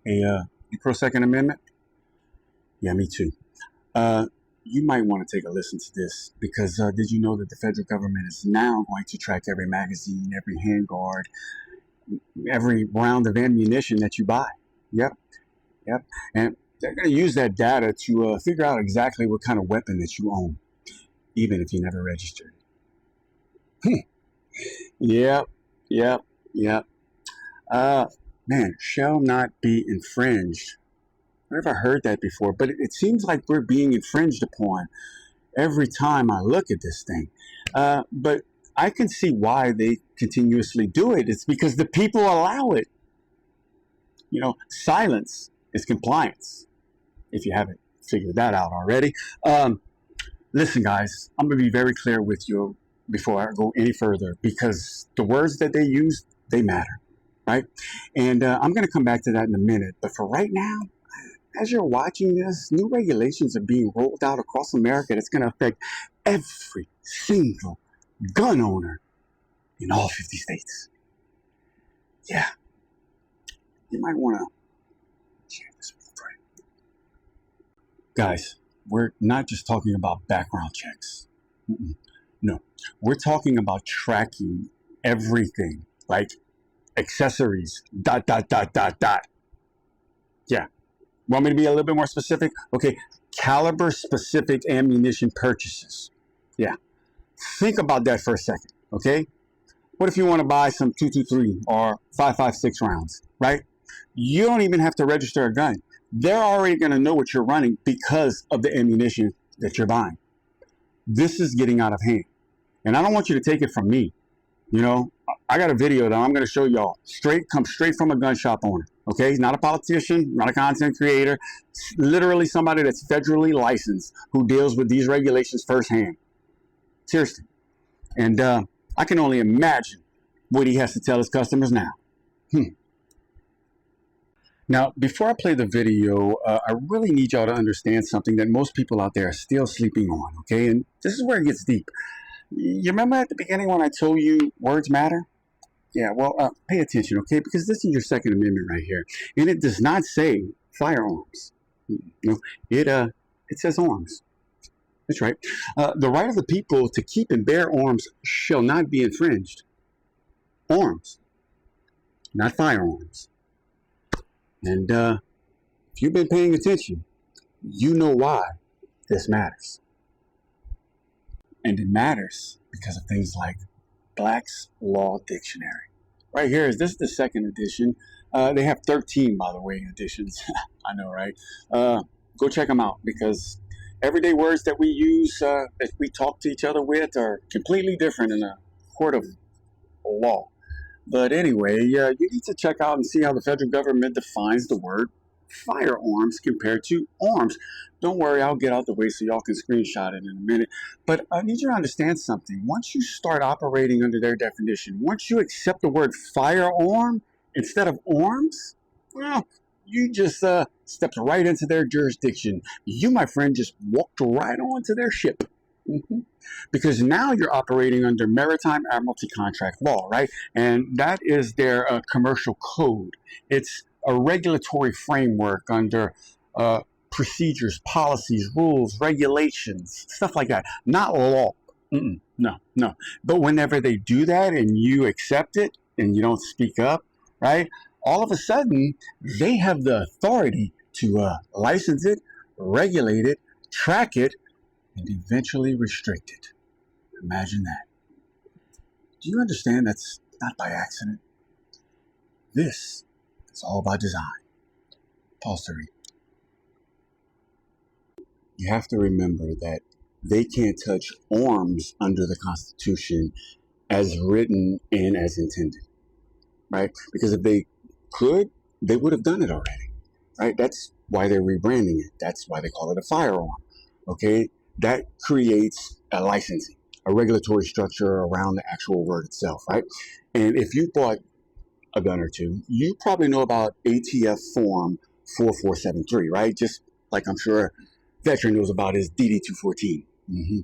Hey, you pro Second Amendment? Yeah, me too. You might want to take a listen to this because did you know that the federal government is now going to track every magazine, every handguard, every round of ammunition that you buy? Yep, yep. And they're going to use that data to figure out exactly what kind of weapon that you own, even if you never registered. Yep, yep, yep. Uh, Man, shall not be infringed. I've never heard that before, but it seems like we're being infringed upon every time I look at this thing. But I can see why they continuously do it. It's because the people allow it. Silence is compliance, if you haven't figured that out already. Um, Listen, guys, I'm going to be very clear with you before I go any further because the words that they use, they matter, right? And I'm going to come back to that in a minute. But for right now, as you're watching this, new regulations are being rolled out across America that's going to affect every single gun owner in all 50 states. Yeah, you might want to share this with a friend. Guys, we're not just talking about background checks. Mm-mm. No, we're talking about tracking everything, like accessories, dot, dot, dot, dot, dot. Yeah. Want me to be a little bit more specific? Okay, caliber specific ammunition purchases. Yeah. Think about that for a second, okay? What if you want to buy some 223 or 5.56 rounds, right? You don't even have to register a gun. They're already going to know what you're running because of the ammunition that you're buying. This is getting out of hand. And I don't want you to take it from me. I got a video that I'm going to show y'all. Comes straight from a gun shop owner. Okay, he's not a politician, not a content creator. It's literally somebody that's federally licensed who deals with these regulations firsthand. Seriously. And I can only imagine what he has to tell his customers now. Now, before I play the video, I really need y'all to understand something that most people out there are still sleeping on, okay? And this is where it gets deep. You remember at the beginning when I told you words matter? Yeah, well, pay attention, okay? Because this is your Second Amendment right here. And it does not say firearms. It says arms. That's right. The right of the people to keep and bear arms shall not be infringed. Arms, not firearms. And if you've been paying attention, you know why this matters. And it matters because of things like Black's Law Dictionary. Right here this is the second edition. They have 13, by the way, editions. I know, right? Go check them out because everyday words that we use, that we talk to each other with, are completely different in a court of law. But anyway, you need to check out and see how the federal government defines the word firearms compared to arms. Don't worry, I'll get out the way so y'all can screenshot it in a minute. But I need you to understand something. Once you start operating under their definition, once you accept the word firearm instead of arms, well, you just stepped right into their jurisdiction. You, my friend, just walked right onto their ship. Mm-hmm. Because now you're operating under maritime admiralty contract law, right? And that is their commercial code. It's a regulatory framework under procedures, policies, rules, regulations, stuff like that. Not law. No, no. But whenever they do that and you accept it and you don't speak up, right? All of a sudden, they have the authority to license it, regulate it, track it, and eventually restrict it. Imagine that. Do you understand that's not by accident? This is all by design. Pause to read. You have to remember that they can't touch arms under the Constitution as written and as intended, right? Because if they could, they would have done it already, right? That's why they're rebranding it. That's why they call it a firearm, okay? That creates a licensing, a regulatory structure around the actual word itself, right? And if you bought a gun or two, you probably know about ATF Form 4473, right? Just like I'm sure Veteran knows about his DD-214. Mm-hmm.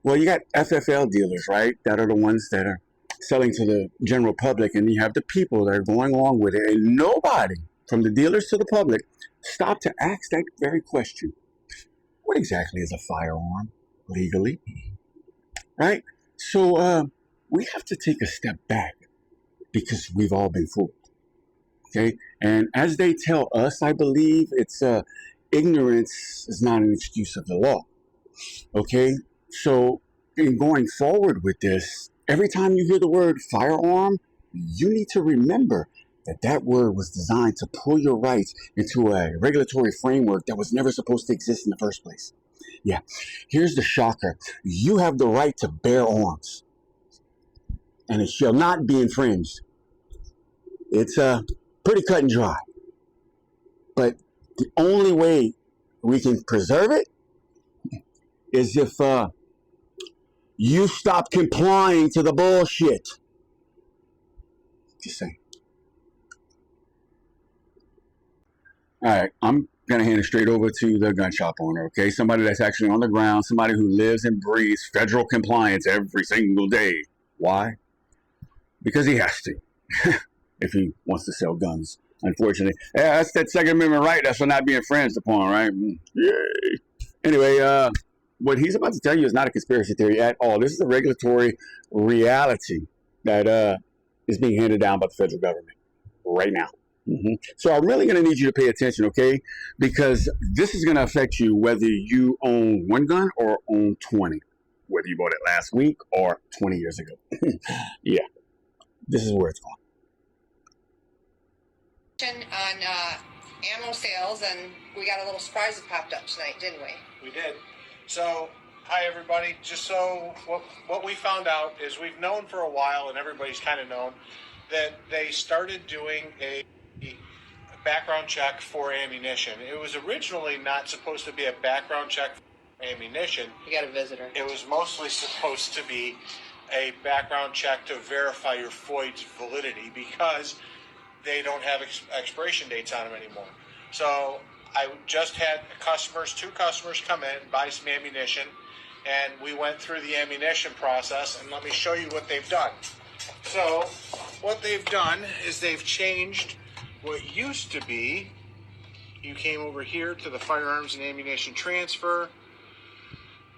Well, you got FFL dealers, right? That are the ones that are selling to the general public, and you have the people that are going along with it, and nobody from the dealers to the public, stop to ask that very question. What exactly is a firearm legally? Right? So we have to take a step back because we've all been fooled. Okay? And as they tell us, I believe it's ignorance is not an excuse of the law. Okay? So in going forward with this, every time you hear the word firearm, you need to remember that that word was designed to pull your rights into a regulatory framework that was never supposed to exist in the first place. Yeah, here's the shocker. You have the right to bear arms, and it shall not be infringed. It's pretty cut and dry. But the only way we can preserve it is if you stop complying to the bullshit. Just saying. All right, I'm going to hand it straight over to the gun shop owner, okay? Somebody that's actually on the ground, somebody who lives and breathes federal compliance every single day. Why? Because he has to, if he wants to sell guns, unfortunately. Yeah, that's that Second Amendment right. That's for not being infringed upon, right? Yay. Anyway, what he's about to tell you is not a conspiracy theory at all. This is a regulatory reality that is being handed down by the federal government right now. So I'm really going to need you to pay attention, okay? Because this is going to affect you whether you own one gun or own 20, whether you bought it last week or 20 years ago. Yeah, this is where it's going. On ammo sales, and we got a little surprise that popped up tonight, didn't we? We did. So, hi everybody. Just so what we found out is we've known for a while, and everybody's kind of known, that they started doing a background check for ammunition. It was originally not supposed to be a background check for ammunition. You got a visitor. It was mostly supposed to be a background check to verify your FOID's validity because they don't have expiration dates on them anymore. So I just had two customers come in, buy some ammunition, and we went through the ammunition process, and let me show you what they've done. So what they've done is they've changed what used to be, you came over here to the firearms and ammunition transfer,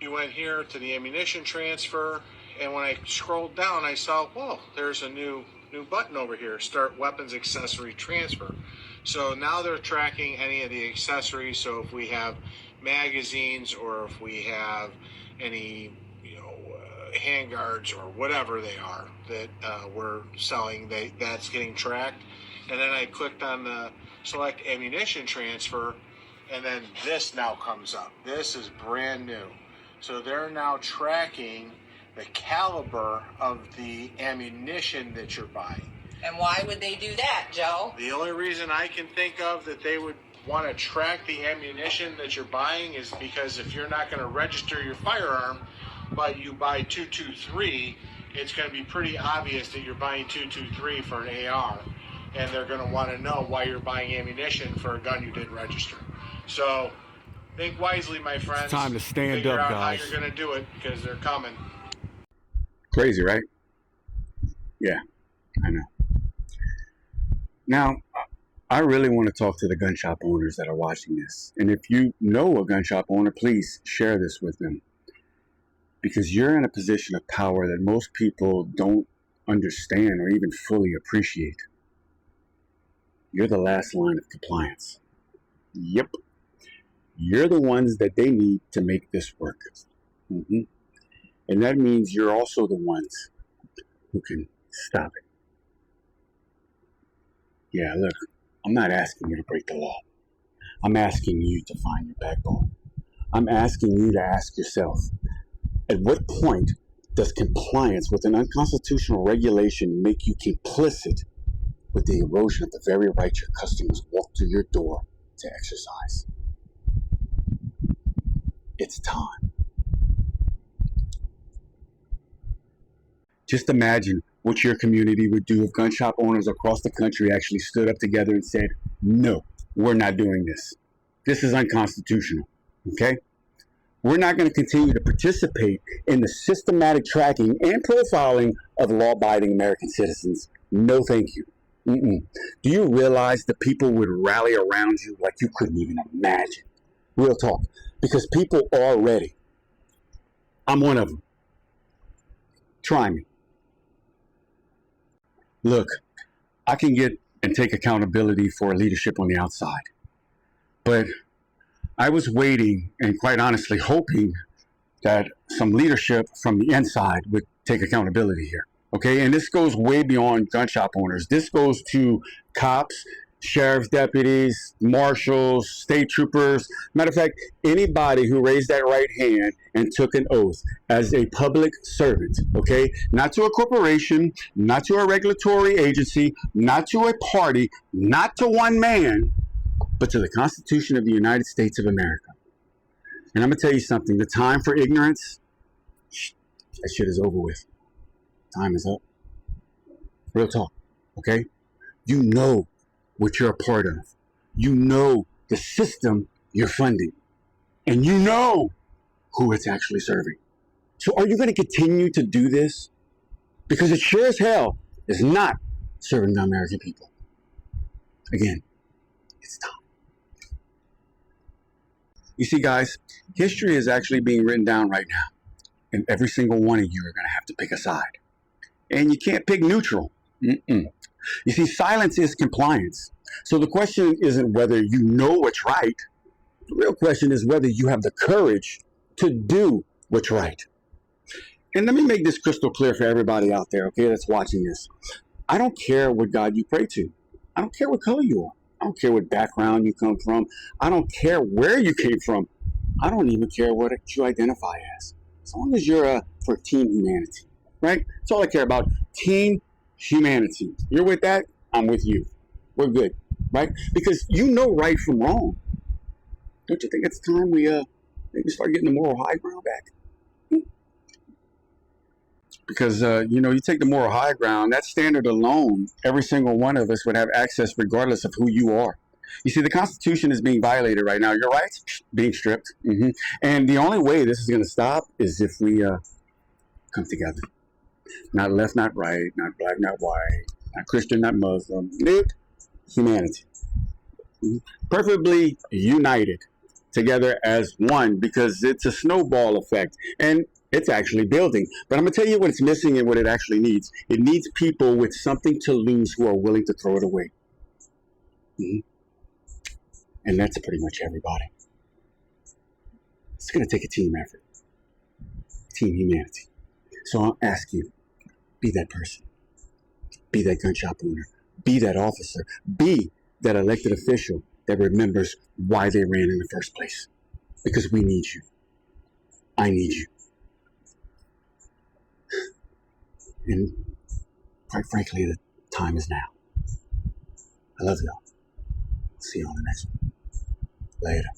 you went here to the ammunition transfer, and when I scrolled down, I saw, whoa, there's a new button over here, start weapons accessory transfer. So now they're tracking any of the accessories. So if we have magazines or if we have any, handguards or whatever they are that we're selling, that's getting tracked. And then I clicked on the select ammunition transfer, and then this now comes up. This is brand new. So they're now tracking the caliber of the ammunition that you're buying. And why would they do that, Joe? The only reason I can think of that they would want to track the ammunition that you're buying is because if you're not going to register your firearm, but you buy 223, it's going to be pretty obvious that you're buying 223 for an AR, and they're going to want to know why you're buying ammunition for a gun you didn't register. So think wisely, my friends. It's time to stand Figure up, out guys. how you're going to do it because they're coming. Crazy, right? Yeah, I know. Now, I really want to talk to the gun shop owners that are watching this. And if you know a gun shop owner, please share this with them. Because you're in a position of power that most people don't understand or even fully appreciate. You're the last line of compliance. Yep. You're the ones that they need to make this work. And that means you're also the ones who can stop it. Yeah, look, I'm not asking you to break the law. I'm asking you to find your backbone. I'm asking you to ask yourself, at what point does compliance with an unconstitutional regulation make you complicit with the erosion of the very right your customers walk through your door to exercise? It's time. Just imagine what your community would do if gun shop owners across the country actually stood up together and said, no, we're not doing this. This is unconstitutional, okay? We're not going to continue to participate in the systematic tracking and profiling of law-abiding American citizens. No, thank you. Mm-mm. Do you realize the people would rally around you like you couldn't even imagine? Real talk. Because people are ready. I'm one of them. Try me. Look, I can get and take accountability for leadership on the outside. But I was waiting and quite honestly hoping that some leadership from the inside would take accountability here. Okay, and this goes way beyond gun shop owners. This goes to cops, sheriff's deputies, marshals, state troopers. Matter of fact, anybody who raised that right hand and took an oath as a public servant, okay? Not to a corporation, not to a regulatory agency, not to a party, not to one man, but to the Constitution of the United States of America. And I'm going to tell you something. The time for ignorance, that shit is over with. Time is up. Real talk, okay? You know what you're a part of. You know the system you're funding. And you know who it's actually serving. So are you going to continue to do this? Because it sure as hell is not serving the American people. Again, it's time. You see, guys, history is actually being written down right now. And every single one of you are going to have to pick a side. And you can't pick neutral. Mm-mm. You see, silence is compliance. So the question isn't whether you know what's right. The real question is whether you have the courage to do what's right. And let me make this crystal clear for everybody out there, okay, that's watching this. I don't care what God you pray to. I don't care what color you are. I don't care what background you come from. I don't care where you came from. I don't even care what you identify as long as you're for team humanity, right? That's all I care about. Team humanity. You're with that? I'm with you. We're good, right? Because you know right from wrong. Don't you think it's time we maybe start getting the moral high ground back? Because you take the moral high ground, that standard alone, every single one of us would have access regardless of who you are. You see, the Constitution is being violated right now. Your rights being stripped. Mm-hmm. And the only way this is going to stop is if we come together. Not left, not right, not black, not white, not Christian, not Muslim. Humanity. Mm-hmm. Perfectly united together as one, because it's a snowball effect. And it's actually building. But I'm going to tell you what it's missing and what it actually needs. It needs people with something to lose who are willing to throw it away. Mm-hmm. And that's pretty much everybody. It's going to take a team effort. Team humanity. So I'll ask you, be that person. Be that gun shop owner. Be that officer. Be that elected official that remembers why they ran in the first place. Because we need you. I need you. And quite frankly, the time is now. I love y'all. See you on the next one. Later.